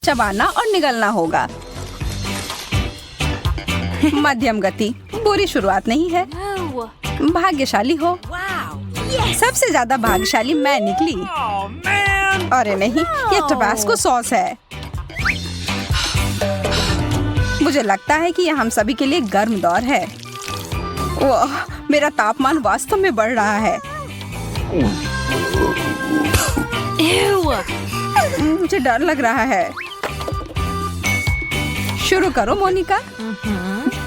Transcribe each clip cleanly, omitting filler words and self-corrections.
चबाना और निगलना होगा। मध्यम गति बुरी शुरुआत नहीं है। भाग्यशाली हो। सबसे ज्यादा भाग्यशाली मैं निकली। अरे नहीं, ये टबास्को सॉस है। मुझे लगता है कि यह हम सभी के लिए गर्म दौर है। वाह, मेरा तापमान वास्तव में बढ़ रहा है। मुझे डर लग रहा है। शुरू करो मोनिका।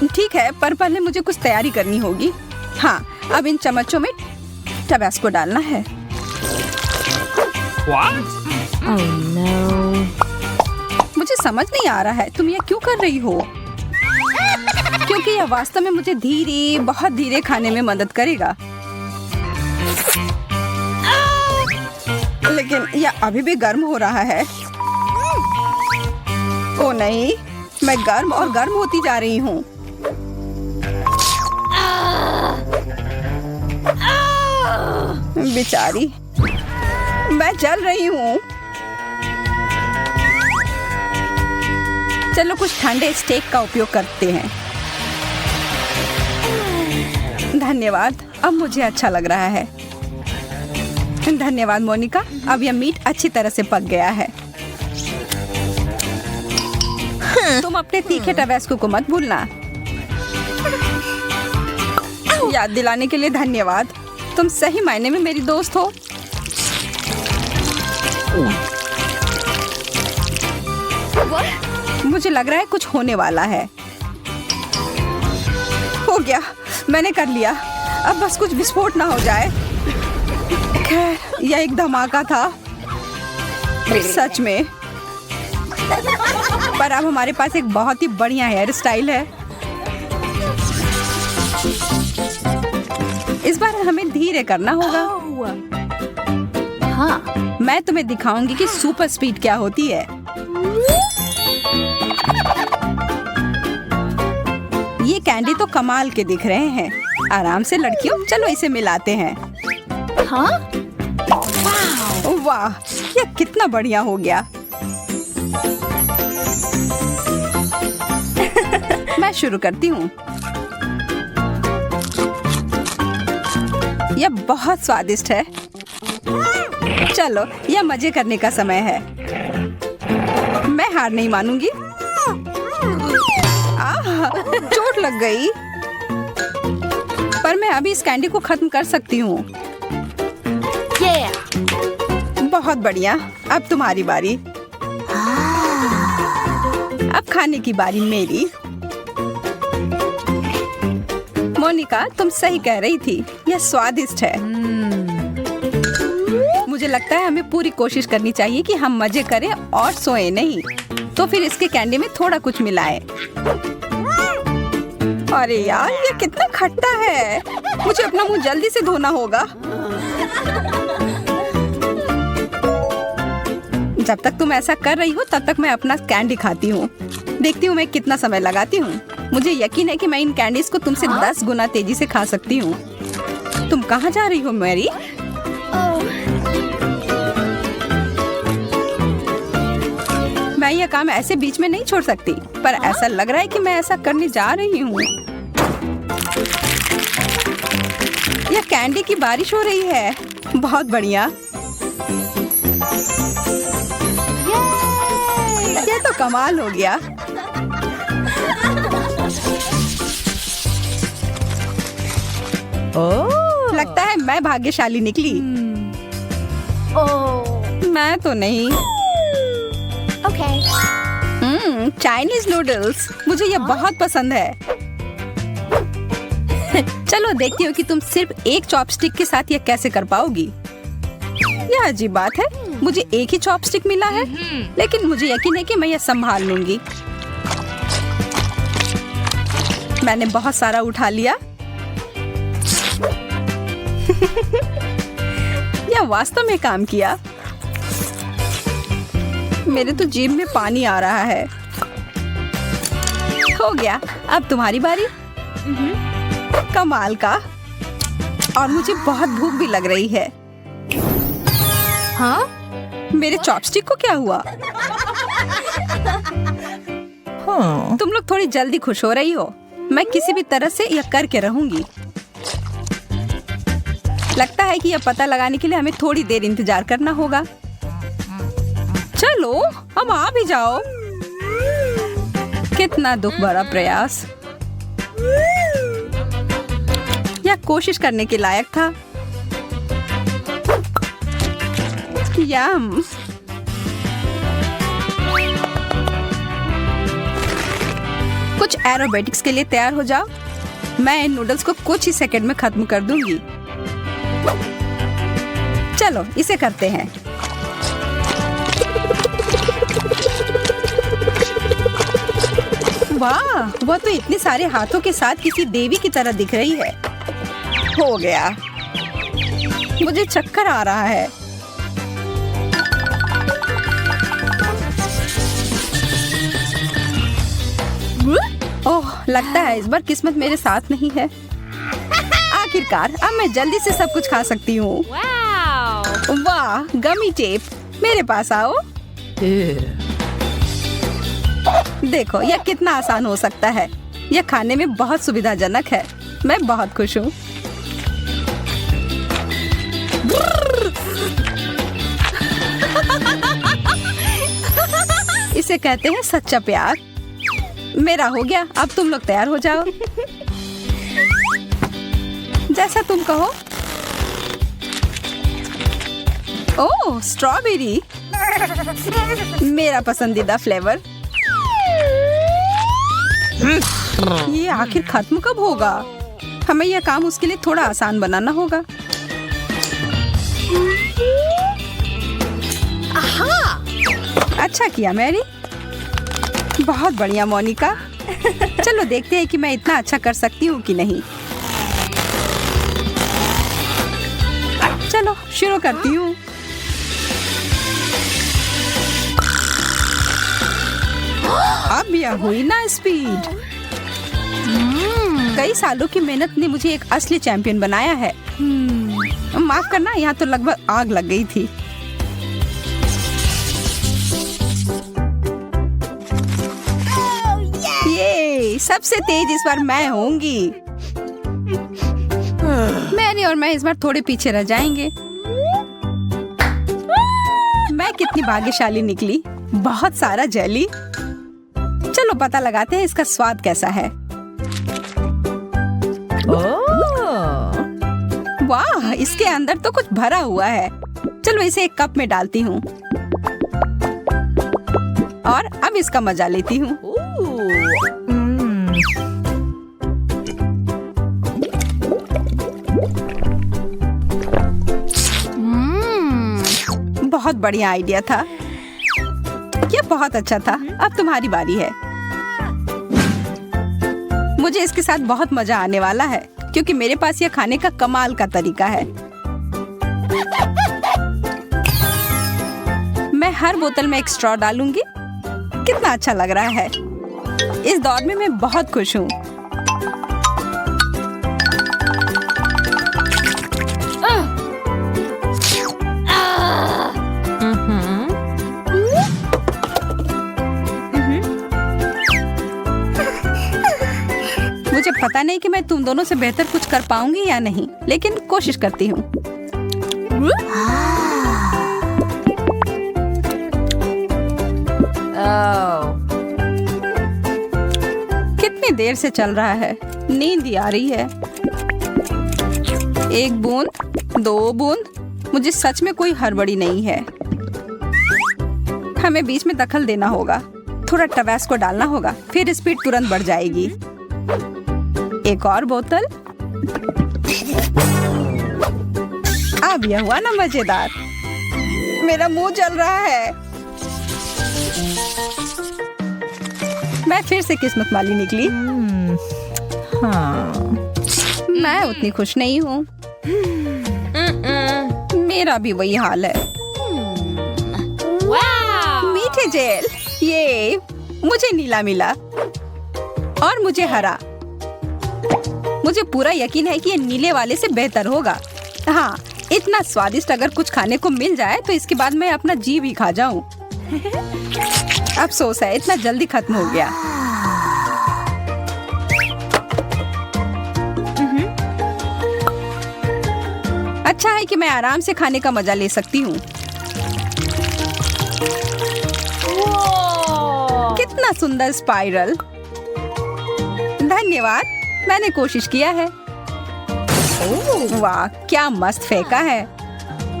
ठीक है, पर पहले मुझे कुछ तैयारी करनी होगी। हाँ, अब इन चम्मचों में टबास्को डालना है। Oh no. मुझे समझ नहीं आ रहा है तुम यह क्यों कर रही हो, क्योंकि यह वास्तव में मुझे धीरे, बहुत धीरे खाने में मदद करेगा। लेकिन यह अभी भी गर्म हो रहा है। ओ नहीं, मैं गर्म और गर्म होती जा रही हूँ। बेचारी, मैं जल रही हूँ। चलो कुछ ठंडे स्टेक का उपयोग करते हैं। धन्यवाद, अब मुझे अच्छा लग रहा है। धन्यवाद मोनिका, अब यह मीट अच्छी तरह से पक गया है। तुम अपने तीखे टबास्को को मत भूलना। याद दिलाने के लिए धन्यवाद। तुम सही मायने में मेरी दोस्त हो। मुझे लग रहा है कुछ होने वाला है। हो गया, मैंने कर लिया। अब बस कुछ विस्फोट ना हो जाए। खैर, यह एक धमाका था सच में। पर अब हमारे पास एक बहुत ही बढ़िया हेयर स्टाइल है। इस बार हमें धीरे करना होगा। हाँ, मैं तुम्हें दिखाऊंगी कि सुपर स्पीड क्या होती है। ये कैंडी तो कमाल के दिख रहे हैं। आराम से लड़कियों, चलो इसे मिलाते हैं। हाँ? वाह, यह कितना बढ़िया हो गया। मैं शुरू करती हूँ। यह बहुत स्वादिष्ट है। चलो, यह मजे करने का समय है। मैं हार नहीं मानूंगी। चोट लग गई। पर मैं अभी इस कैंडी को खत्म कर सकती हूँ। बहुत बढ़िया, अब तुम्हारी बारी। अब खाने की बारी मेरी। मोनिका, तुम सही कह रही थी, यह स्वादिष्ट है। मुझे लगता है हमें पूरी कोशिश करनी चाहिए कि हम मजे करें और सोए नहीं। तो फिर इसके कैंडी में थोड़ा कुछ मिलाएं। अरे यार, ये कितना खट्टा है। मुझे अपना मुंह जल्दी से धोना होगा। जब तक तुम ऐसा कर रही हो तब तक मैं अपना कैंडी खाती हूँ। देखती हूँ मैं कितना समय लगाती हूँ। मुझे यकीन है कि मैं इन कैंडीज को तुमसे 10 गुना तेजी से खा सकती हूँ। तुम कहाँ जा रही हो मैरी? मैं यह काम ऐसे बीच में नहीं छोड़ सकती, पर ऐसा लग रहा है कि मैं ऐसा करने जा रही हूँ। यह कैंडी की बारिश हो रही है। बहुत बढ़िया। ये तो कमाल हो गया। ओह, लगता है मैं भाग्यशाली निकली। मैं तो नहीं। चाइनीज नूडल्स, मुझे ये बहुत पसंद है। चलो देखती हूँ कि तुम सिर्फ एक चॉपस्टिक के साथ ये कैसे कर पाओगी। यह अजीब बात है, मुझे एक ही चॉपस्टिक मिला है, लेकिन मुझे यकीन है कि मैं यह संभाल लूंगी। मैंने बहुत सारा उठा लिया। यह वास्तव में काम किया। मेरे तो जीभ में पानी आ रहा है। हो गया, अब तुम्हारी बारी। कमाल का। और मुझे बहुत भूख भी लग रही है। हाँ? मेरे चॉपस्टिक को क्या हुआ? तुम लोग थोड़ी जल्दी खुश हो रही हो। मैं किसी भी तरह से यह करके रहूंगी। लगता है कि यह पता लगाने के लिए हमें थोड़ी देर इंतजार करना होगा। चलो अब आ भी जाओ। कितना दुख भरा प्रयास। यह कोशिश करने के लायक था। यम। कुछ एरोबेटिक्स के लिए तैयार हो जाओ। मैं इन नूडल्स को कुछ ही सेकंड में खत्म कर दूंगी। चलो इसे करते हैं। वाह, वह तो इतने सारे हाथों के साथ किसी देवी की तरह दिख रही है। हो गया। मुझे चक्कर आ रहा है। ओह, लगता है इस बार किस्मत मेरे साथ नहीं है। आखिरकार अब मैं जल्दी से सब कुछ खा सकती हूँ। वाह, गमी टेप, मेरे पास आओ। देखो यह कितना आसान हो सकता है। यह खाने में बहुत सुविधाजनक है। मैं बहुत खुश हूँ। इसे कहते हैं सच्चा प्यार। मेरा हो गया, अब तुम लोग तैयार हो जाओ। जैसा तुम कहो। ओह, स्ट्रॉबेरी, मेरा पसंदीदा फ्लेवर। ये आखिर खत्म कब होगा? हमें यह काम उसके लिए थोड़ा आसान बनाना होगा। अच्छा किया मैरी। बहुत बढ़िया मोनिका। चलो देखते हैं कि मैं इतना अच्छा कर सकती हूँ कि नहीं। चलो शुरू करती हूँ। अब यह हुई ना स्पीड। कई सालों की मेहनत ने मुझे एक असली चैंपियन बनाया है। माफ करना, यहाँ तो लगभग आग लग गई थी। ये सबसे तेज इस बार मैं होंगी। मैरी और मैं इस बार थोड़े पीछे रह जाएंगे। मैं कितनी भाग्यशाली निकली। बहुत सारा जेली। चलो पता लगाते हैं इसका स्वाद कैसा है। वाह, इसके अंदर तो कुछ भरा हुआ है। चलो इसे एक कप में डालती हूँ और अब इसका मजा लेती हूँ। बहुत बढ़िया आइडिया था। यह बहुत अच्छा था। अब तुम्हारी बारी है। मुझे इसके साथ बहुत मजा आने वाला है क्योंकि मेरे पास यह खाने का कमाल का तरीका है। मैं हर बोतल में एक स्ट्रॉ डालूंगी। कितना अच्छा लग रहा है। इस दौर में मैं बहुत खुश हूँ। मुझे पता नहीं कि मैं तुम दोनों से बेहतर कुछ कर पाऊंगी या नहीं, लेकिन कोशिश करती हूँ। कितनी देर से चल रहा है। नींद ही आ रही है। एक बूंद, दो बूंद। मुझे सच में कोई हड़बड़ी नहीं है। हमें बीच में दखल देना होगा। थोड़ा टबैस्को डालना होगा, फिर स्पीड तुरंत बढ़ जाएगी। एक और बोतल। अब यह हुआ ना मजेदार। मेरा मुंह जल रहा है। मैं फिर से किस्मत वाली निकली। हाँ, मैं उतनी खुश नहीं हूँ। मेरा भी वही हाल है। मीठे जेल। ये मुझे नीला मिला और मुझे हरा। मुझे पूरा यकीन है कि ये नीले वाले से बेहतर होगा। हाँ, इतना स्वादिष्ट अगर कुछ खाने को मिल जाए तो इसके बाद मैं अपना जी भी खा जाऊं। अफसोस है, इतना जल्दी खत्म हो गया। अच्छा है कि मैं आराम से खाने का मजा ले सकती हूँ। कितना सुंदर स्पाइरल। धन्यवाद, मैंने कोशिश किया है। वाह, क्या मस्त फेंका है।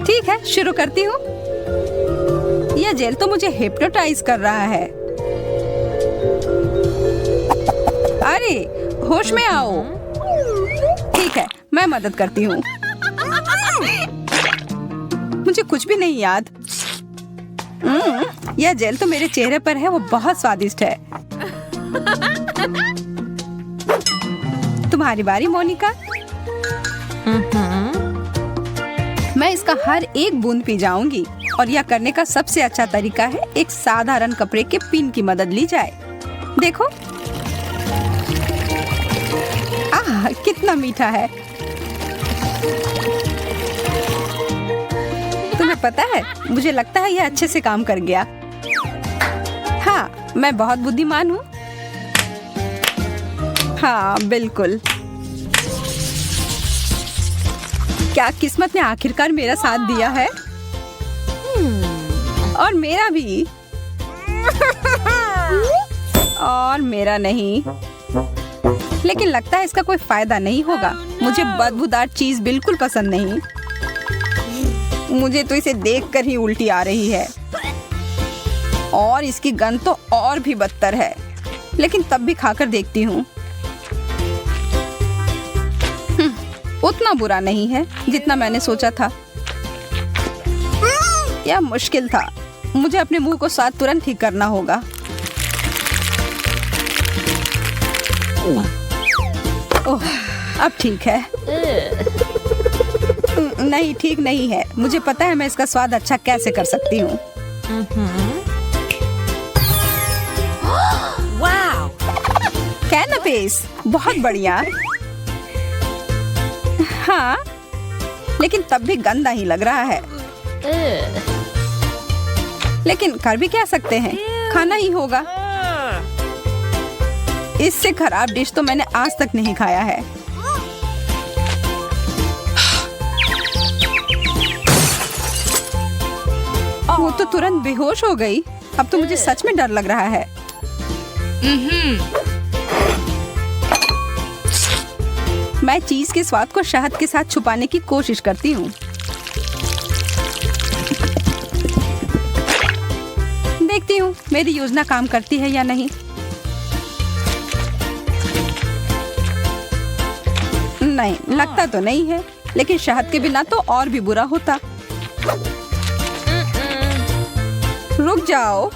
ठीक है, शुरू करती हूँ। यह जेल तो मुझे हिप्नोटाइज कर रहा है। अरे, होश में आओ। ठीक है, मैं मदद करती हूँ। मुझे कुछ भी नहीं याद। यह जेल तो मेरे चेहरे पर है, वो बहुत स्वादिष्ट है। तुम्हारी बारी मोनिका। मैं इसका हर एक बूंद पी जाऊंगी और यह करने का सबसे अच्छा तरीका है एक साधारण कपड़े के पिन की मदद ली जाए। देखो, आह, कितना मीठा है। तुम्हें पता है, मुझे लगता है यह अच्छे से काम कर गया। हाँ, मैं बहुत बुद्धिमान हूँ। हाँ, बिल्कुल। क्या किस्मत ने आखिरकार मेरा साथ दिया है। और मेरा भी। और मेरा नहीं। लेकिन लगता है इसका कोई फायदा नहीं होगा। मुझे बदबूदार चीज बिल्कुल पसंद नहीं। मुझे तो इसे देखकर ही उल्टी आ रही है। और इसकी गंध तो और भी बदतर है। लेकिन तब भी खाकर देखती हूँ। उतना बुरा नहीं है जितना मैंने सोचा था। यह मुश्किल था। मुझे अपने मुंह को स्वाद तुरंत ठीक करना होगा। ओह, अब ठीक है। नहीं, ठीक नहीं है। मुझे पता है मैं इसका स्वाद अच्छा कैसे कर सकती हूँ। कैनपेस, बहुत बढ़िया। हाँ, लेकिन तब भी गंदा ही लग रहा है। लेकिन कर भी क्या सकते हैं, खाना ही होगा। इससे खराब डिश तो मैंने आज तक नहीं खाया है। वो तो तुरंत बेहोश हो गई। अब तो मुझे सच में डर लग रहा है। मैं चीज के स्वाद को शहद के साथ छुपाने की कोशिश करती हूँ। देखती हूँ मेरी योजना काम करती है या नहीं। नहीं, लगता तो नहीं है। लेकिन शहद के बिना तो और भी बुरा होता। रुक जाओ।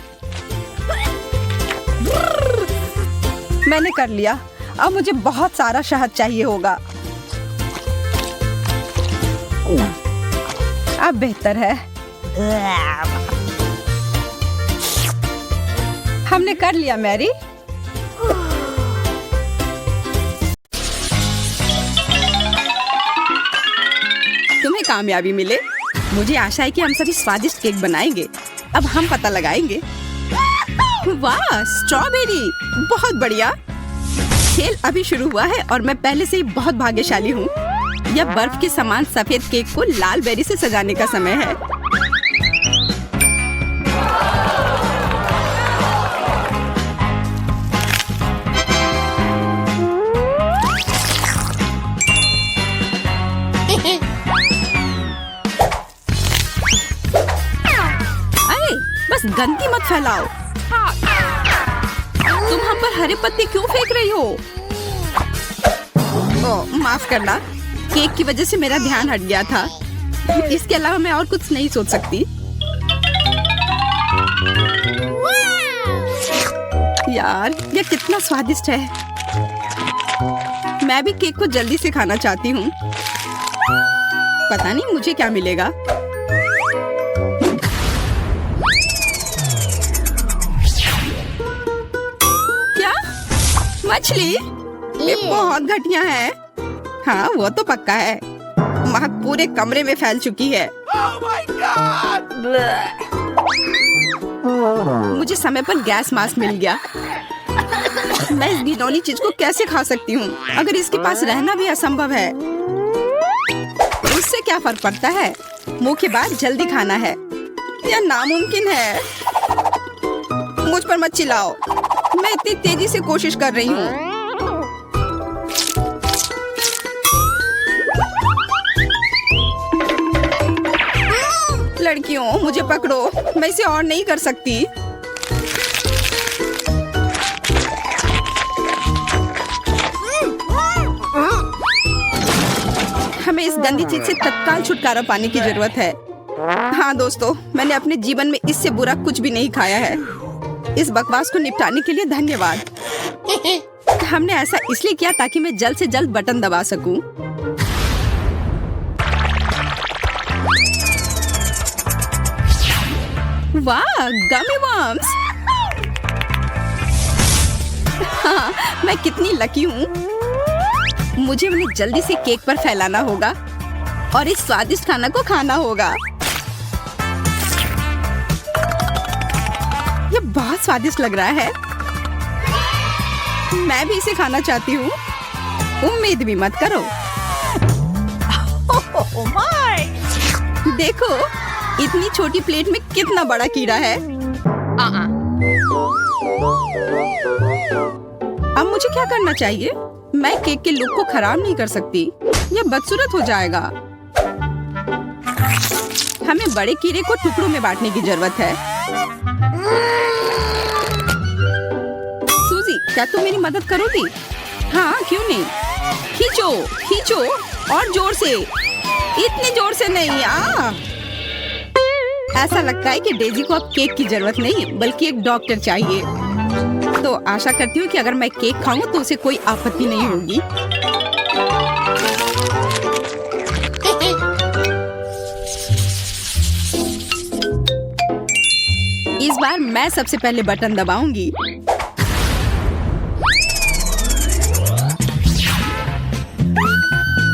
मैंने कर लिया। अब मुझे बहुत सारा शहद चाहिए होगा। अब बेहतर है। हमने कर लिया मैरी। तुम्हें कामयाबी मिले। मुझे आशा है कि हम सभी स्वादिष्ट केक बनाएंगे। अब हम पता लगाएंगे। वाह, स्ट्रॉबेरी, बहुत बढ़िया। खेल अभी शुरू हुआ है और मैं पहले से ही बहुत भाग्यशाली हूँ। यह बर्फ के समान सफेद केक को लाल बेरी से सजाने का समय है। अरे, बस गंदगी मत फैलाओ। तुम हम पर हरे पत्ते क्यों फेंक रही हो? ओह, माफ करना। केक की वजह से मेरा ध्यान हट गया था। इसके अलावा मैं और कुछ नहीं सोच सकती। यार, यह कितना स्वादिष्ट है। मैं भी केक को जल्दी से खाना चाहती हूँ। पता नहीं मुझे क्या मिलेगा। मछली? ये बहुत घटिया है। हाँ, वो तो पक्का है। महक पूरे कमरे में फैल चुकी है। Oh my God! मुझे समय पर गैस मास्क मिल गया। मैं इस घिनौनी चीज को कैसे खा सकती हूँ? अगर इसके पास रहना भी असंभव है। उससे क्या फर्क पड़ता है? मुंह के बाद जल्दी खाना है। यह नामुमकिन है। मुझ पर मत चिल्लाओ। मैं इतनी तेजी से कोशिश कर रही हूँ। लड़कियों, मुझे पकड़ो। मैं इसे और नहीं कर सकती। हमें इस गंदी चीज से तत्काल छुटकारा पाने की जरूरत है। हाँ दोस्तों, मैंने अपने जीवन में इससे बुरा कुछ भी नहीं खाया है। इस बकवास को निपटाने के लिए धन्यवाद। हमने ऐसा इसलिए किया ताकि मैं जल्द से जल्द बटन दबा सकूं। वाह, गमी वर्म्स! हाँ, मैं कितनी लकी हूँ। मुझे उन्हें जल्दी से केक पर फैलाना होगा और इस स्वादिष्ट खाना को खाना होगा। ये बहुत स्वादिष्ट लग रहा है। मैं भी इसे खाना चाहती हूँ। उम्मीद भी मत करो। देखो, इतनी छोटी प्लेट में कितना बड़ा कीड़ा है। अब मुझे क्या करना चाहिए? मैं केक के लुक को खराब नहीं कर सकती। यह बदसूरत हो जाएगा। हमें बड़े कीड़े को टुकड़ों में बांटने की जरूरत है। सूजी, क्या तुम मेरी मदद करोगी? हाँ, क्यों नहीं। खींचो, खींचो और जोर से। इतनी जोर से नहीं। ऐसा लगता है कि डेजी को अब केक की जरूरत नहीं बल्कि एक डॉक्टर चाहिए। तो आशा करती हूँ कि अगर मैं केक खाऊं तो उसे कोई आपत्ति नहीं होगी। इस बार मैं सबसे पहले बटन दबाऊंगी।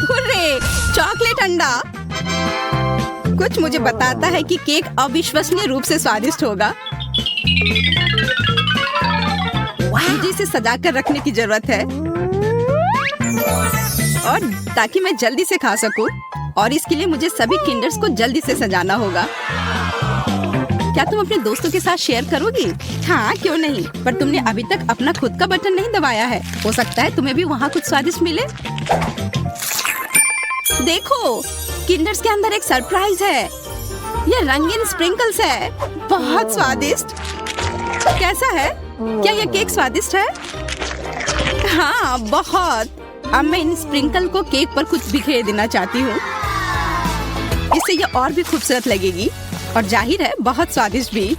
हुर्रे, चॉकलेट अंडा! कुछ मुझे बताता है कि केक अविश्वसनीय रूप से स्वादिष्ट होगा। मुझे इसे सजा कर रखने की जरूरत है और ताकि मैं जल्दी से खा सकूं। और इसके लिए मुझे सभी किंडर्स को जल्दी से सजाना होगा। क्या तुम अपने दोस्तों के साथ शेयर करोगी? हाँ, क्यों नहीं। पर तुमने अभी तक अपना खुद का बटन नहीं दबाया है। हो सकता है तुम्हें भी वहाँ कुछ स्वादिष्ट मिले। देखो, किंडर्स के अंदर एक सरप्राइज है। ये रंगीन स्प्रिंकल्स है। बहुत स्वादिष्ट। कैसा है? क्या यह केक स्वादिष्ट है? हाँ, बहुत। अब मैं इन स्प्रिंकल को केक पर कुछ बिखेर देना चाहती हूँ। इससे यह और भी खूबसूरत लगेगी और जाहिर है बहुत स्वादिष्ट भी।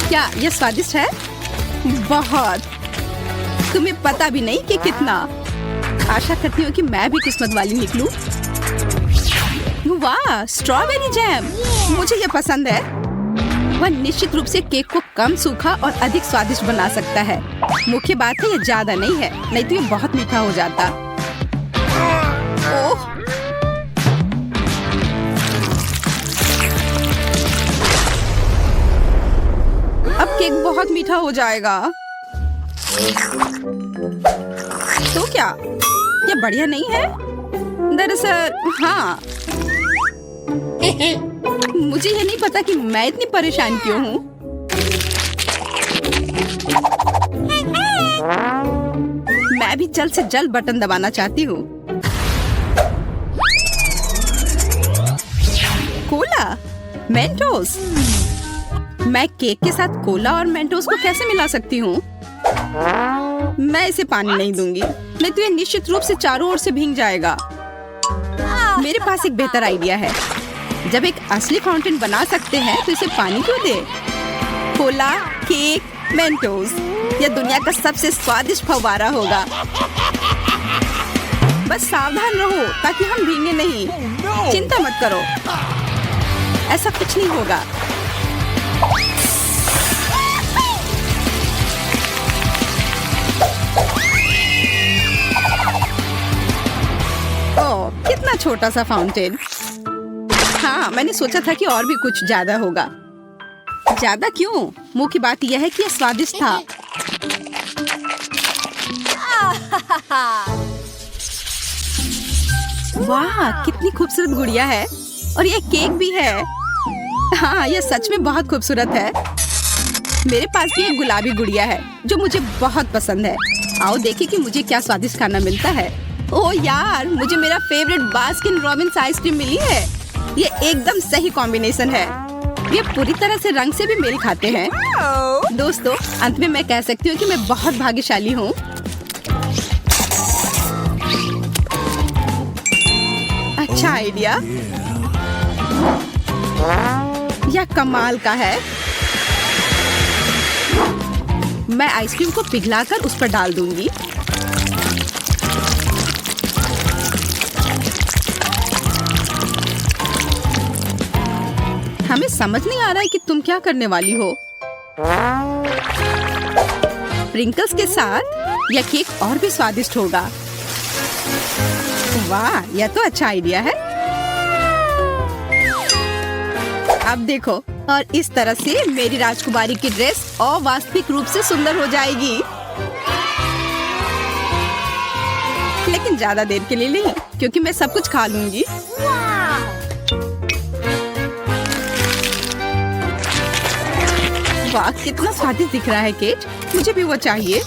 क्या यह स्वादिष्ट है? बहुत। तुम्हें पता भी नहीं कि कितना। आशा करती हूँ कि मैं भी किस्मत वाली निकलूं। वाह, स्ट्रॉबेरी जैम! मुझे यह पसंद है। वह निश्चित रूप से केक को कम सूखा और अधिक स्वादिष्ट बना सकता है। मुख्य बात है यह ज्यादा नहीं है, नहीं तो यह बहुत मीठा हो जाता। ओह, अब केक बहुत मीठा हो जाएगा। तो क्या ये बढ़िया नहीं है? दरअसल हाँ। मुझे ये नहीं पता कि मैं इतनी परेशान क्यों हूँ। मैं भी जल्द से जल्द बटन दबाना चाहती हूँ। Cola, Mentos. मैं केक के साथ कोला और मेंटोस को कैसे मिला सकती हूँ? मैं इसे पानी नहीं दूंगी, नहीं तो ये निश्चित रूप से चारों ओर से भीग जाएगा। मेरे पास एक बेहतर आइडिया है। जब एक असली फाउंटेन बना सकते हैं तो इसे पानी क्यों दे? कोला, केक, मेंटोस, यह दुनिया का सबसे स्वादिष्ट फव्वारा होगा। बस सावधान रहो ताकि हम भीगे नहीं। चिंता मत करो, ऐसा कुछ नहीं होगा। इतना छोटा सा फाउंटेन। हाँ, मैंने सोचा था कि और भी कुछ ज्यादा होगा। ज्यादा क्यों? मुंह की बात यह है कि यह स्वादिष्ट था। वाह, कितनी खूबसूरत गुड़िया है। और ये केक भी है। हाँ, यह सच में बहुत खूबसूरत है। मेरे पास भी एक गुलाबी गुड़िया है जो मुझे बहुत पसंद है। आओ देखें कि मुझे क्या स्वादिष्ट खाना मिलता है। ओह यार, मुझे मेरा फेवरेट बास्किन रॉबिन्स आइसक्रीम मिली है। ये एकदम सही कॉम्बिनेशन है। ये पूरी तरह से रंग से भी मेल खाते हैं। दोस्तों, अंत में मैं कह सकती हूँ कि मैं बहुत भाग्यशाली हूँ। अच्छा आइडिया। यह कमाल का है। मैं आइसक्रीम को पिघलाकर उस पर डाल दूंगी। हमें समझ नहीं आ रहा है कि तुम क्या करने वाली हो। स्प्रिंकल्स के साथ यह केक और भी स्वादिष्ट होगा। वाह, यह तो अच्छा आइडिया है। अब देखो, और इस तरह से मेरी राजकुमारी की ड्रेस अवास्तविक रूप से सुंदर हो जाएगी। लेकिन ज्यादा देर के लिए नहीं, क्योंकि मैं सब कुछ खा लूंगी। वाह, कितना स्वादिष्ट दिख रहा है केक। मुझे भी वो चाहिए।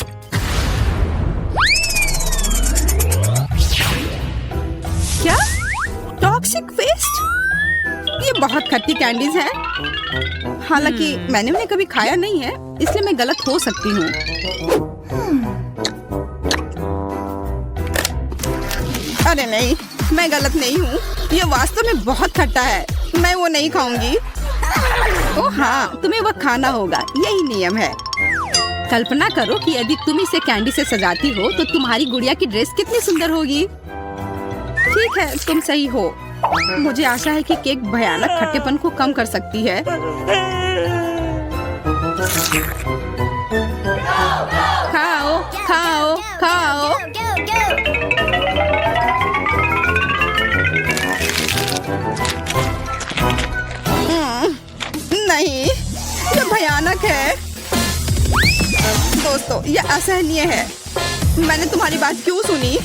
क्या? Toxic waste? ये बहुत खट्टी कैंडीज है। हालांकि मैंने उन्हें कभी खाया नहीं है, इसलिए मैं गलत हो सकती हूँ। अरे नहीं, मैं गलत नहीं हूँ। ये वास्तव में बहुत खट्टा है। मैं वो नहीं खाऊंगी। ओह हाँ, तुम्हें वह खाना होगा। यही नियम है। कल्पना करो कि यदि तुम इसे कैंडी से सजाती हो तो तुम्हारी गुड़िया की ड्रेस कितनी सुंदर होगी। ठीक है, तुम सही हो। मुझे आशा है कि केक भयानक खट्टेपन को कम कर सकती है। खाओ, खाओ, खाओ। नहीं, ये भयानक है। दोस्तों, ये असहनीय है। मैंने तुम्हारी बात क्यों सुनी?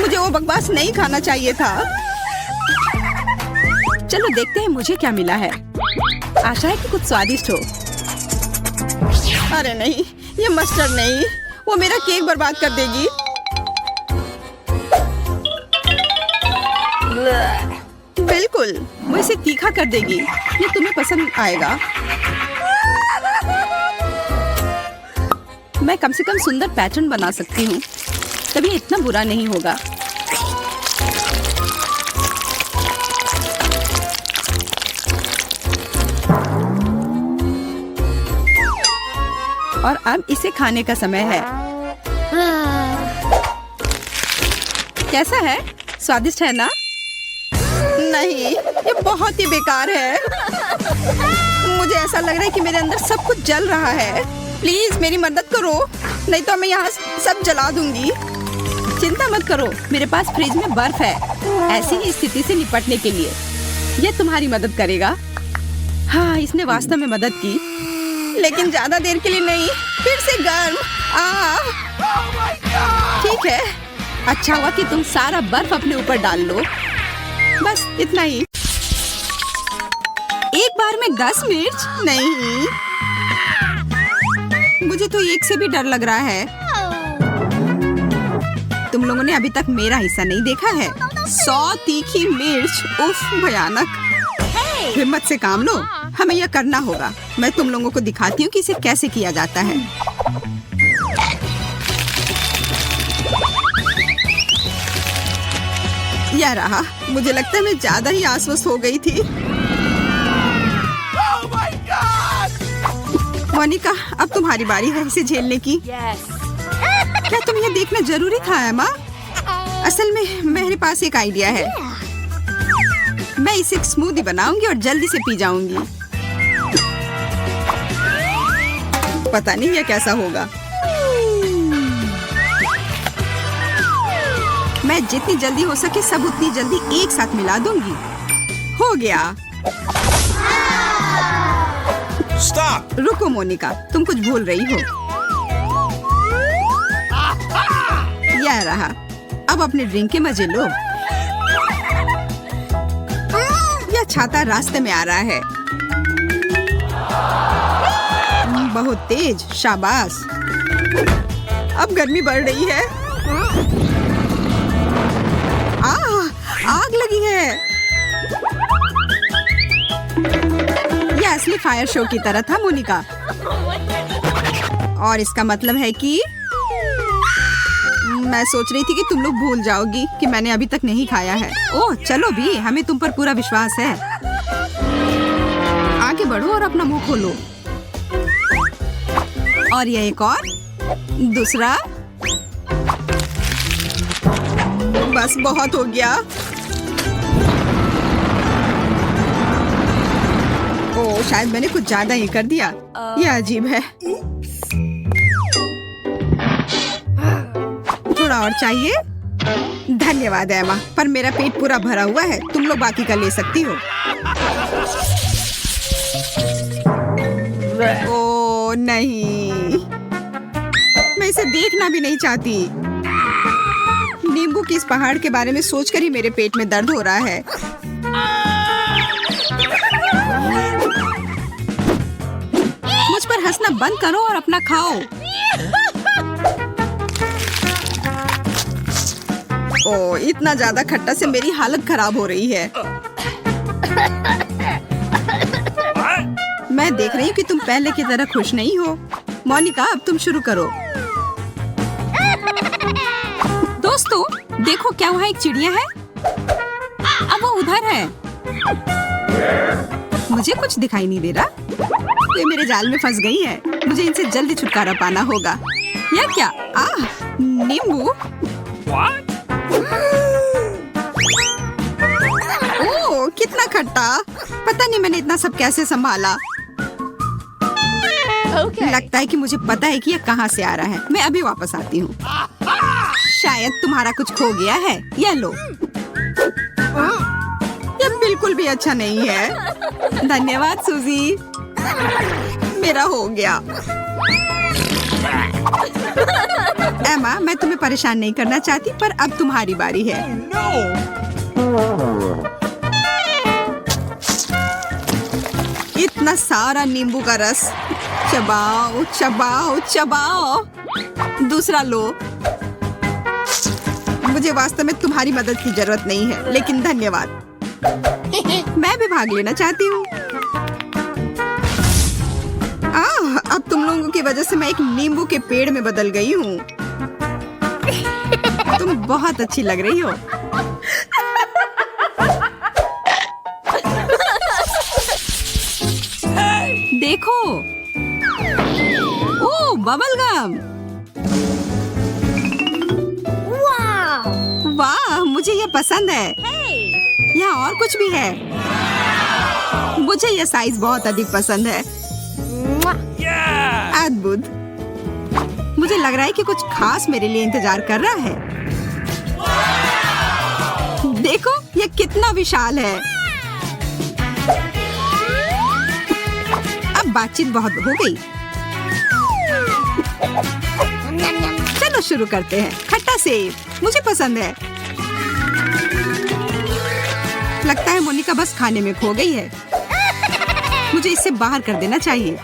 मुझे वो बकवास नहीं खाना चाहिए था। चलो देखते हैं मुझे क्या मिला है। आशा है कि कुछ स्वादिष्ट हो। अरे नहीं, ये मस्टर्ड नहीं। वो मेरा केक बर्बाद कर देगी। बिल्कुल, वो इसे तीखा कर देगी। ये तुम्हें पसंद आएगा। मैं कम से कम सुंदर पैटर्न बना सकती हूँ, तभी इतना बुरा नहीं होगा। और अब इसे खाने का समय है। कैसा है? स्वादिष्ट है ना? नहीं, ये बहुत ही बेकार है। मुझे ऐसा लग रहा है कि मेरे अंदर सब कुछ जल रहा है। प्लीज मेरी मदद करो, नहीं तो मैं यहाँ सब जला दूंगी। चिंता मत करो, मेरे पास फ्रिज में बर्फ है। ऐसी ही स्थिति से निपटने के लिए यह तुम्हारी मदद करेगा। हाँ, इसने वास्तव में मदद की, लेकिन ज्यादा देर के लिए नहीं। फिर से गर्म। ठीक है, अच्छा हुआ कि तुम सारा बर्फ अपने ऊपर डाल लो। बस इतना ही। एक बार में 10 मिर्च? नहीं, मुझे तो एक से भी डर लग रहा है। तुम लोगों ने अभी तक मेरा हिस्सा नहीं देखा है। 100 तीखी मिर्च, उफ, भयानक। हिम्मत से काम लो, हमें यह करना होगा। मैं तुम लोगों को दिखाती हूँ कि इसे कैसे किया जाता है। यह रहा। मुझे लगता है मैं ज्यादा ही आश्वस्त हो गई थी। Oh my God! मोनिका, अब तुम्हारी बारी है इसे झेलने की। क्या तुम यह देखना जरूरी था एमा? असल में मेरे पास एक आइडिया है। मैं इसे एक स्मूदी बनाऊंगी और जल्दी से पी जाऊंगी। पता नहीं यह कैसा होगा। मैं जितनी जल्दी हो सके सब उतनी जल्दी एक साथ मिला दूंगी। हो गया। Stop! रुको मोनिका, तुम कुछ भूल रही हो। यह रहा, अब अपने ड्रिंक के मजे लो। यह छाता रास्ते में आ रहा है। बहुत तेज, शाबाश। अब गर्मी बढ़ रही है। आग लगी है। यह असली फायर शो की तरह था मोनिका। और इसका मतलब है कि मैं सोच रही थी कि तुम लोग भूल जाओगी कि मैंने अभी तक नहीं खाया है। ओह चलो भी, हमें तुम पर पूरा विश्वास है। आगे बढ़ो और अपना मुंह खोलो। और यह एक और, दूसरा। बस बहुत हो गया। ओह शायद मैंने कुछ ज्यादा ही कर दिया। यह अजीब है। थोड़ा और चाहिए? धन्यवाद एमा, पर मेरा पेट पूरा भरा हुआ है। तुम लोग बाकी का ले सकती हो। ओह नहीं, मैं इसे देखना भी नहीं चाहती। नींबू की इस पहाड़ के बारे में सोचकर ही मेरे पेट में दर्द हो रहा है। मुझ पर हंसना बंद करो और अपना खाओ। ओह इतना ज्यादा खट्टा से मेरी हालत खराब हो रही है। मैं देख रही हूँ कि तुम पहले की तरह खुश नहीं हो। मोनिका अब तुम शुरू करो। दोस्तों देखो, क्या वहाँ एक चिड़िया है? अब वो उधर है। मुझे कुछ दिखाई नहीं दे रहा। ये मेरे जाल में फंस गई है। मुझे इनसे जल्दी छुटकारा पाना होगा। यह क्या? नींबू। ओह कितना खट्टा। पता नहीं मैंने इतना सब कैसे संभाला। लगता है कि मुझे पता है कि यह कहाँ से आ रहा है। मैं अभी वापस आती हूँ। शायद तुम्हारा कुछ खो गया है। यह लो। यह बिल्कुल भी अच्छा नहीं है। धन्यवाद सूजी, मेरा हो गया। एमा, मैं तुम्हें परेशान नहीं करना चाहती, पर अब तुम्हारी बारी है। इतना सारा नींबू का रस। चबाओ चबाओ चबाओ। दूसरा लो। मुझे वास्तव में तुम्हारी मदद की जरूरत नहीं है, लेकिन धन्यवाद। मैं भी भाग लेना चाहती हूँ। अब तुम लोगों की वजह से मैं एक नींबू के पेड़ में बदल गई हूँ। तुम बहुत अच्छी लग रही हो। देखो, ओह बबल गम। वाह, मुझे ये पसंद है। यहाँ और कुछ भी है। मुझे ये साइज बहुत अधिक पसंद है। अद्भुत। मुझे लग रहा है कि कुछ खास मेरे लिए इंतजार कर रहा है। देखो, ये कितना विशाल है। अब बातचीत बहुत हो गई। चलो शुरू करते हैं। खट्टा सेब मुझे पसंद है। लगता है मोनिका बस खाने में खो गई है। मुझे इसे बाहर कर देना चाहिए।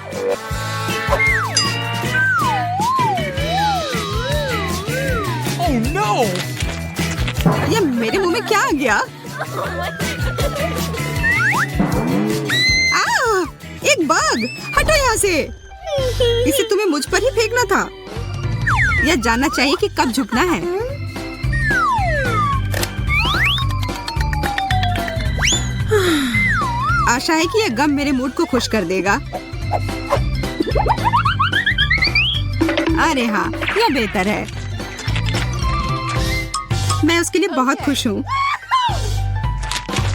Oh no! ये मेरे मुंह में क्या आ गया? एक बग। हटो यहाँ से। इसे तुम्हें मुझ पर ही फेंकना था। यह जानना चाहिए कि कब झुकना है। आशा है कि यह गम मेरे मूड को खुश कर देगा। अरे हाँ, यह बेहतर है। मैं उसके लिए बहुत खुश हूँ।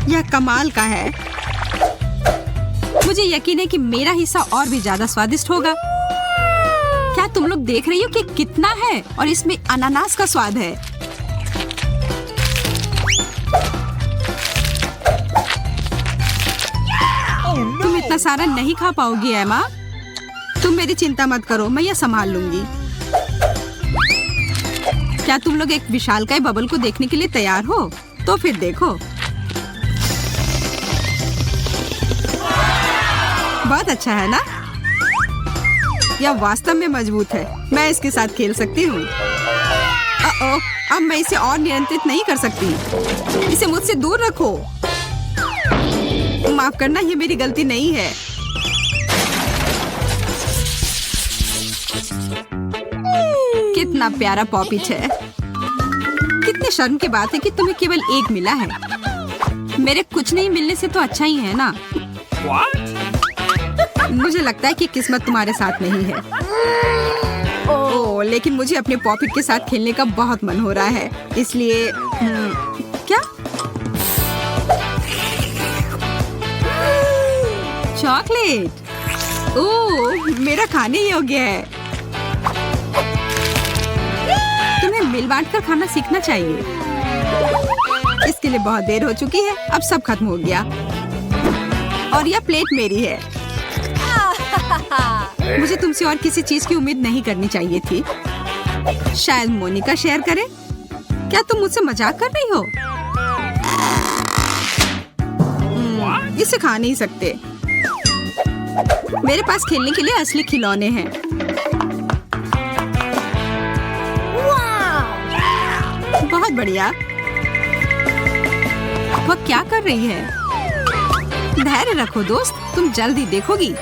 यह कमाल का है। मुझे यकीन है कि मेरा हिस्सा और भी ज्यादा स्वादिष्ट होगा। क्या तुम लोग देख रही हो कि कितना है? और इसमें अनानास का स्वाद है। इतना सारा नहीं खा पाओगी एमा। तुम मेरी चिंता मत करो, मैं यह संभाल लूंगी। क्या तुम लोग एक विशालकाय बबल को देखने के लिए तैयार हो? तो फिर देखो। बहुत अच्छा है ना? यह वास्तव में मजबूत है। मैं इसके साथ खेल सकती हूँ। अब मैं इसे और नियंत्रित नहीं कर सकती। इसे मुझसे दूर रखो। माफ करना, ये मेरी गलती नहीं है। कितना प्यारा पॉपिच है। कितने शर्म की बात है कि तुम्हें केवल एक मिला है। मेरे कुछ नहीं मिलने से तो अच्छा ही है ना। मुझे लगता है कि किस्मत तुम्हारे साथ नहीं है। ओह, लेकिन मुझे अपने पॉपिट के साथ खेलने का बहुत मन हो रहा है, इसलिए क्या? चॉकलेट। ओह, मेरा खाने योग्य है। तुम्हें मिल बांट कर खाना सीखना चाहिए। इसके लिए बहुत देर हो चुकी है। अब सब खत्म हो गया और यह प्लेट मेरी है। मुझे तुमसे और किसी चीज की उम्मीद नहीं करनी चाहिए थी। शायद मोनिका शेयर करे। क्या तुम मुझसे मजाक कर रही हो? इसे खा नहीं सकते। मेरे पास खेलने के लिए असली खिलौने हैं। बहुत बढ़िया। वह क्या कर रही है? धैर्य रखो दोस्त, तुम जल्द ही देखोगी।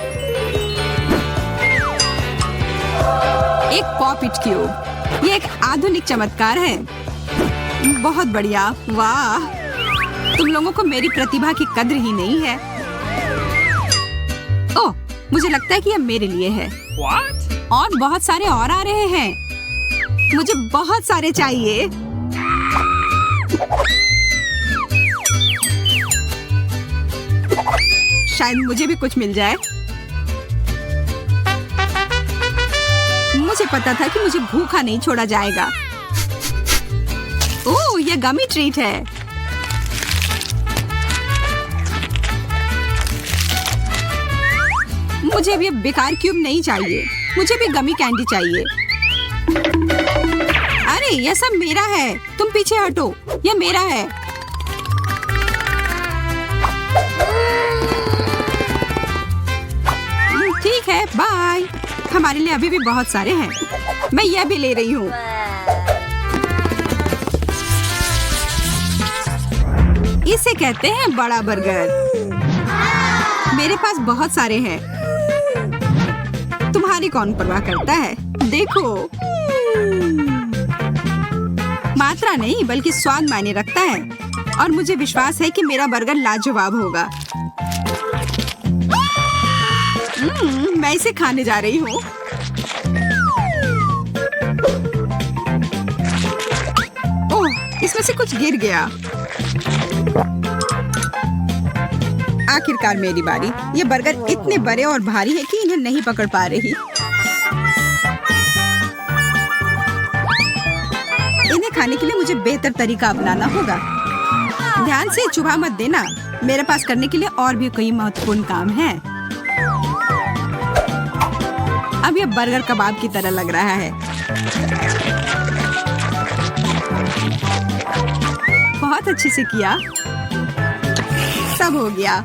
एक पॉपिट क्यूब। ये एक आधुनिक चमत्कार है। बहुत बढ़िया। वाह, तुम लोगों को मेरी प्रतिभा की कद्र ही नहीं है। ओह, मुझे लगता है कि यह मेरे लिए है। What? और बहुत सारे और आ रहे हैं। मुझे बहुत सारे चाहिए। शायद मुझे भी कुछ मिल जाए। मुझे पता था कि मुझे भूखा नहीं छोड़ा जाएगा। ओह, यह गमी ट्रीट है। मुझे भी बेकार क्यूब नहीं चाहिए। मुझे भी गमी कैंडी चाहिए। अरे, यह सब मेरा है। तुम पीछे हटो, यह मेरा है। ठीक है, बाय। हमारे लिए अभी भी बहुत सारे हैं। मैं यह भी ले रही हूँ। इसे कहते हैं बड़ा बर्गर। मेरे पास बहुत सारे हैं। तुम्हारी कौन परवाह करता है? देखो, मात्रा नहीं बल्कि स्वाद मायने रखता है। और मुझे विश्वास है कि मेरा बर्गर लाजवाब होगा। मैं इसे खाने जा रही हूँ। ओह, इसमें से कुछ गिर गया। आखिरकार मेरी बारी। ये बर्गर इतने बड़े और भारी है कि इन्हें नहीं पकड़ पा रही। इन्हें खाने के लिए मुझे बेहतर तरीका अपनाना होगा। ध्यान से चुभा मत देना। मेरे पास करने के लिए और भी कई महत्वपूर्ण काम हैं। अब यह बर्गर कबाब की तरह लग रहा है। बहुत अच्छे से किया। सब हो गया।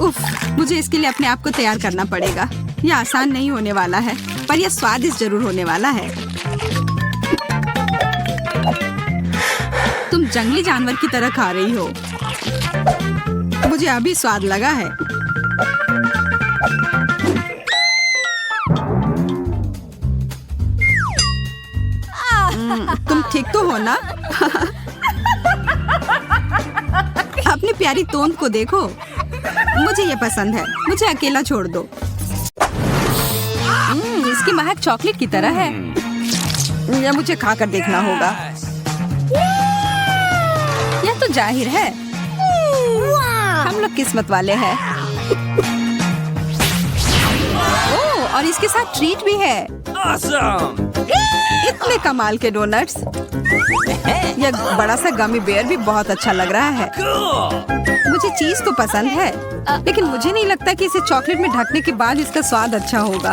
उफ, मुझे इसके लिए अपने आप को तैयार करना पड़ेगा। यह आसान नहीं होने वाला है, पर यह स्वादिष्ट जरूर होने वाला है। तुम जंगली जानवर की तरह खा रही हो। मुझे अभी स्वाद लगा है। तुम ठीक तो हो ना? अपनी प्यारी तोंद को देखो। मुझे ये पसंद है। मुझे अकेला छोड़ दो। इसकी महक चॉकलेट की तरह है। यह मुझे खाकर देखना होगा। यह तो जाहिर है। हम लोग किस्मत वाले हैं। ओह, और इसके साथ ट्रीट भी है। Awesome! इतने कमाल के डोनट्स। यह बड़ा सा गमी बेयर भी बहुत अच्छा लग रहा है। Cool! मुझे चीज तो पसंद है, लेकिन मुझे नहीं लगता कि इसे चॉकलेट में ढकने के बाद इसका स्वाद अच्छा होगा।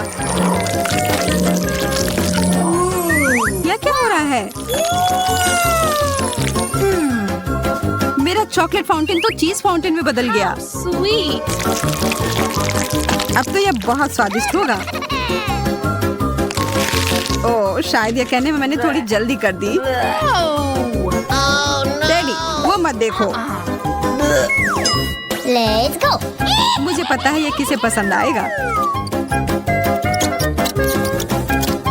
यह क्या हो रहा है? मेरा चॉकलेट फाउंटेन तो चीज फाउंटेन में बदल गया। Sweet. अब तो यह बहुत स्वादिष्ट होगा। ओह, शायद यह कहने में मैंने थोड़ी जल्दी कर दी। डैडी, वो मत देखो। Let's go. मुझे पता है ये किसे पसंद आएगा।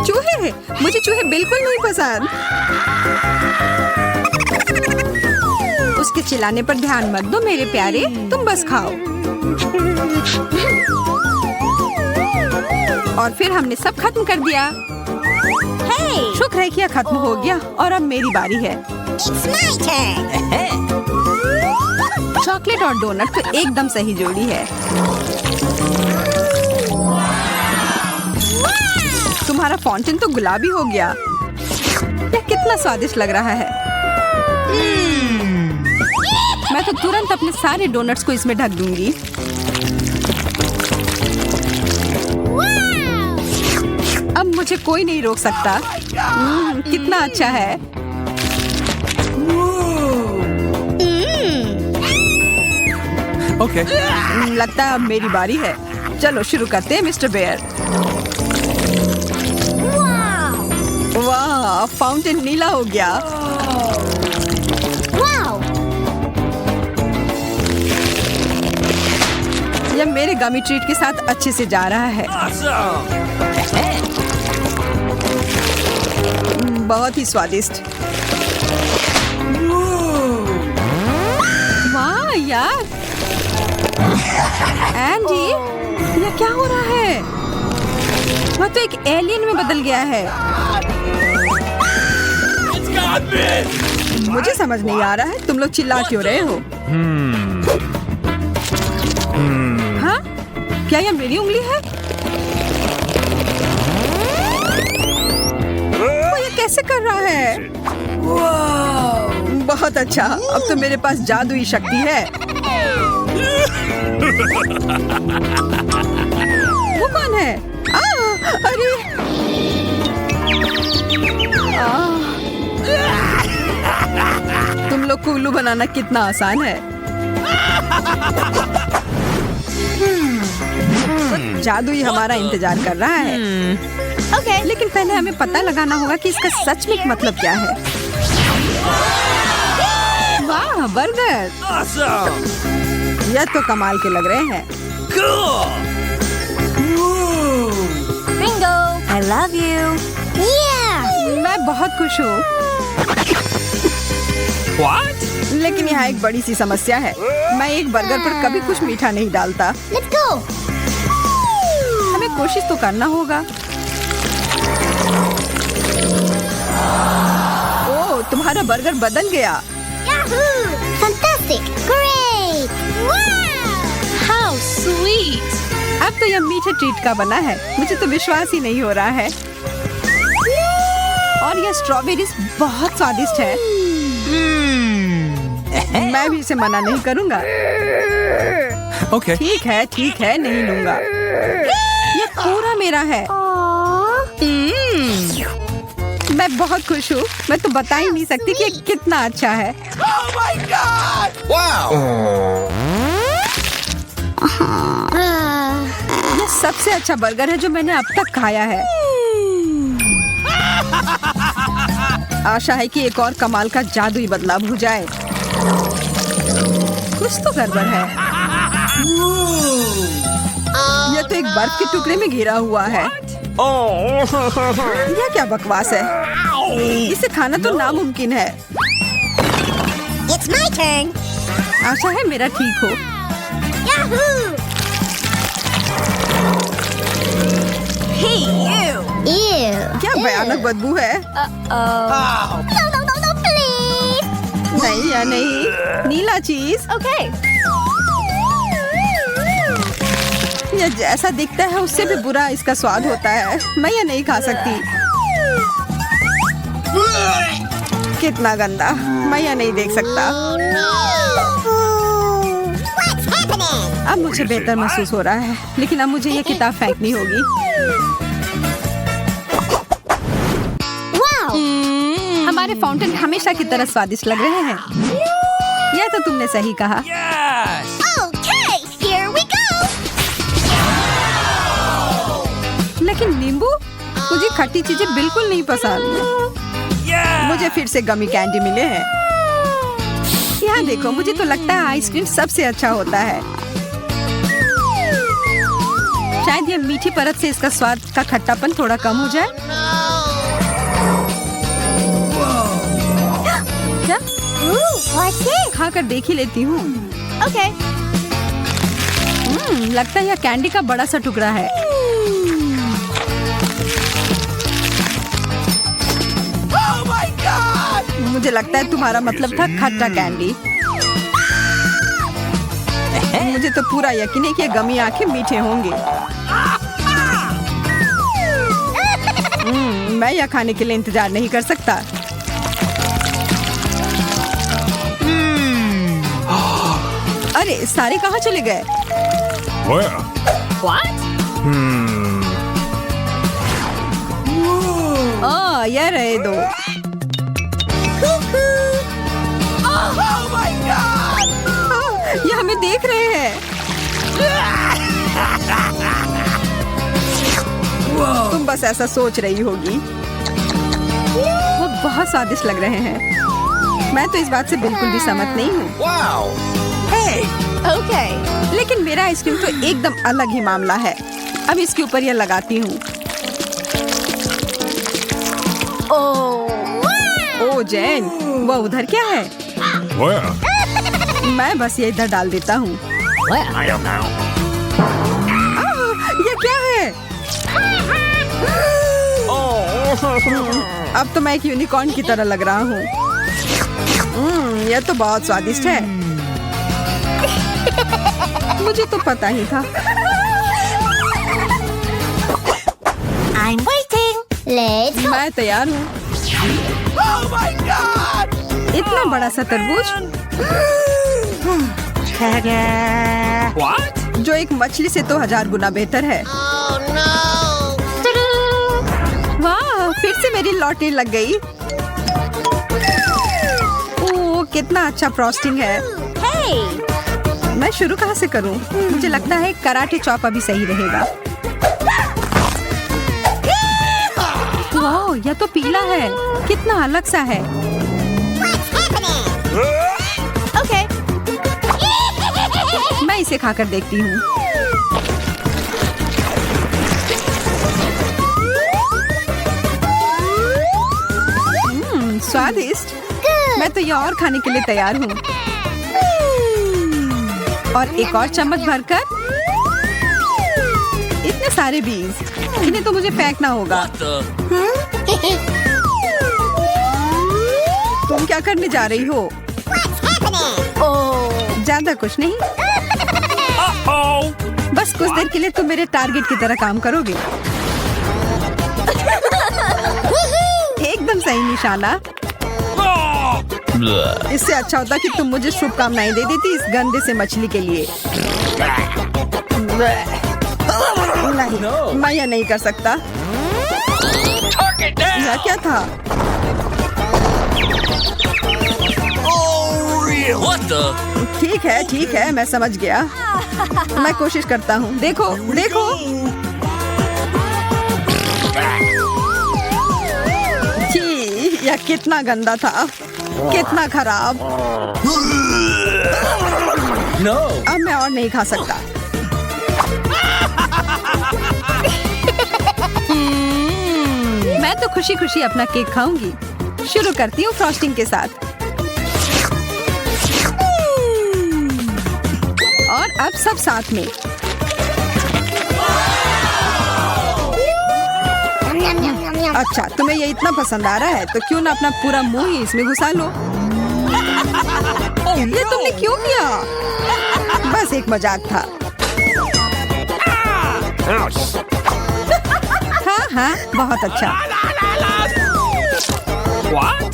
चूहे, मुझे चूहे बिल्कुल नहीं पसंद। उसके चिल्लाने पर ध्यान मत दो मेरे प्यारे, तुम बस खाओ। और फिर हमने सब खत्म कर दिया। शुक्र है कि यह खत्म हो गया और अब मेरी बारी है। It's my turn. चॉकलेट और डोनट तो एकदम सही जोड़ी है। तुम्हारा फाउंटेन तो गुलाबी हो गया। यह कितना स्वादिष्ट लग रहा है। मैं तो तुरंत अपने सारे डोनट्स को इसमें ढक दूंगी। अब मुझे कोई नहीं रोक सकता। कितना अच्छा है। Okay. लगता है अब मेरी बारी है। चलो शुरू करते हैं मिस्टर बेयर। वाह, फाउंटेन नीला हो गया। Wow. यह मेरे गमी ट्रीट के साथ अच्छे से जा रहा है। Awesome. बहुत ही स्वादिष्ट। वाह यार, एंडी, यह क्या हो रहा है? वह तो एक एलियन में बदल गया है। It's got me. मुझे समझ नहीं आ रहा है तुम लोग चिल्ला क्यों रहे हो? हाँ? क्या यह मेरी उंगली है? वो ये कैसे कर रहा है? बहुत अच्छा, अब तो मेरे पास जादुई शक्ति है। वो कौन है? अरे! तुम लोग को उल्लू बनाना कितना आसान है। जादुई हमारा इंतजार कर रहा है। Okay. लेकिन पहले हमें पता लगाना होगा कि इसका सच में मतलब क्या है। वाह, बर्गर! Awesome. यह तो कमाल के लग रहे हैं। Cool. Bingo. I love you. Yeah. मैं बहुत खुश हूँ, What? लेकिन यहाँ एक बड़ी सी समस्या है। मैं एक बर्गर पर कभी कुछ मीठा नहीं डालता। Let's go. हमें कोशिश तो करना होगा। ओह, तुम्हारा बर्गर बदल गया। Yahoo! Fantastic. Great. Wow. How sweet. अब तो यह मीठे ट्रीट का बना है। मुझे तो विश्वास ही नहीं हो रहा है। और यह स्ट्रॉबेरीज बहुत स्वादिष्ट है। मैं भी इसे मना नहीं करूँगा। Okay. ठीक है, नहीं लूँगा। यह पूरा मेरा है। मैं बहुत खुश हूँ। मैं तो बता ही नहीं सकती कि ये कितना अच्छा है। Oh my God! Wow. यह सबसे अच्छा बर्गर है जो मैंने अब तक खाया है। आशा है कि एक और कमाल का जादुई बदलाव हो जाए। कुछ तो गड़बड़ है। यह तो एक बर्फ के टुकड़े में घिरा हुआ है। यह क्या बकवास है? इसे खाना तो नामुमकिन है। It's my turn. आशा है मेरा ठीक हो। Yahoo! Hey, you. Ew. क्या भयानक बदबू है। Uh-oh. No, no, no, no, please. नहीं या नहीं, नीला चीज। Okay. यह जैसा दिखता है उससे भी बुरा इसका स्वाद होता है। मैं यह नहीं खा सकती। कितना गंदा, मैं यह नहीं देख सकता। अब मुझे बेहतर महसूस हो रहा है, लेकिन अब मुझे ये किताब फेंकनी होगी। Wow! हमारे फाउंटेन हमेशा की तरह स्वादिष्ट लग रहे हैं। यह तो तुमने सही कहा। Yes! Okay, here we go! लेकिन नींबू, मुझे खट्टी चीजें बिल्कुल नहीं पसंद। Yeah! मुझे फिर से गमी कैंडी मिले हैं। यहाँ देखो, मुझे तो लगता है आइसक्रीम सबसे अच्छा होता है। शायद ये मीठी परत से इसका स्वाद का खट्टापन थोड़ा कम हो जाए। क्या? Ooh, what's this? खाकर देख ही लेती हूँ। Okay. लगता है यह कैंडी का बड़ा सा टुकड़ा है। Oh my God! मुझे लगता है तुम्हारा मतलब था खट्टा कैंडी। मुझे तो पूरा यकीन है कि ये गमी आंखें मीठे होंगे। मैं यह खाने के लिए इंतजार नहीं कर सकता। अरे सारे कहाँ चले गए? Where? What? यह रहे दो। Oh my God! ये हमें देख रहे हैं। तुम बस ऐसा सोच रही होगी। वो बहुत स्वादिष्ट लग रहे हैं। मैं तो इस बात से बिल्कुल भी सहमत नहीं हूँ। Wow! Hey! Okay. लेकिन मेरा आइसक्रीम तो एकदम अलग ही मामला है। अब इसके ऊपर यह लगाती हूँ। ओ जैन, वो उधर क्या है? Where? मैं बस ये इधर डाल देता हूँ। I don't know. ये क्या है? अब तो मैं एक यूनिकॉर्न की तरह लग रहा हूँ। यह तो बहुत स्वादिष्ट है। मुझे तो पता ही था। I'm waiting. Let's go. मैं तैयार हूँ। Oh my God! इतना बड़ा सा तरबूज What? जो एक मछली से तो 1000 गुना बेहतर है। Oh no! वाह, फिर से मेरी लॉटरी लग गई। ओह, कितना अच्छा फ्रॉस्टिंग है। Hey! मैं शुरू कहाँ से करूँ? मुझे लगता है कराटे चॉप अभी सही रहेगा। वाह, यह तो पीला है। कितना अलग सा है। What's happening? Okay. मैं इसे खाकर देखती हूँ। स्वादिष्ट। मैं तो ये और खाने के लिए तैयार हूँ। और एक और चम्मच भरकर। इतने सारे बीज, इन्हें तो मुझे फेंकना होगा। तुम क्या करने जा रही हो? What's happening? ज्यादा कुछ नहीं, Uh-oh! बस कुछ देर के लिए तुम मेरे टारगेट की तरह काम करोगे। एकदम सही निशाना। Oh! इससे अच्छा होता कि तुम मुझे शुभकामनाएं दे देती इस गंदे से मछली के लिए। नहीं, मैं यह नहीं कर सकता। Target down! यह क्या था? Oh, real! What the? ठीक है, मैं समझ गया। मैं कोशिश करता हूँ। देखो, देखो। छी, यह कितना गंदा था, कितना खराब। No! अब मैं और नहीं खा सकता। मैं तो खुशी खुशी अपना केक खाऊंगी। शुरू करती हूँ फ्रॉस्टिंग के साथ। और अब सब साथ में। Yum, yum, yum, yum. अच्छा, तुम्हें ये इतना पसंद आ रहा है तो क्यों ना अपना पूरा मुंह ही इसमें घुसा लो। ये तुमने क्यों किया? बस एक मजाक था। हाँ, बहुत अच्छा। What?